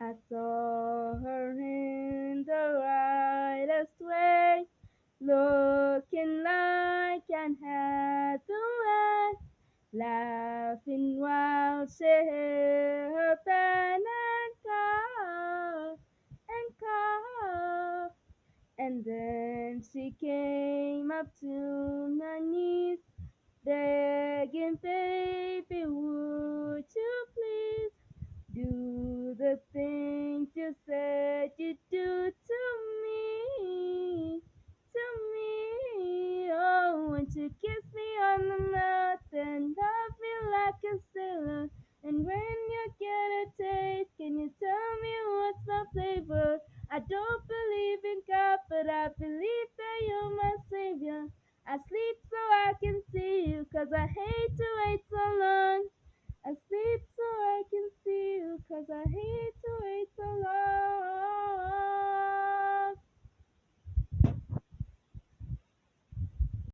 I saw her in the widest way, looking like Anne Hathaway, laughing while she held her pen and coughed. And then she came up to my knees, begging, baby, would you please do the things you said you'd do to me, to me. Oh, won't you kiss me on the mouth and love me like a sailor? And when you get a taste, can you tell me what's my flavor? I don't believe in God, but I believe that you're my savior. I sleep so I can see you, 'cause I hate to wait so long. I sleep so I can see you, 'cause I hate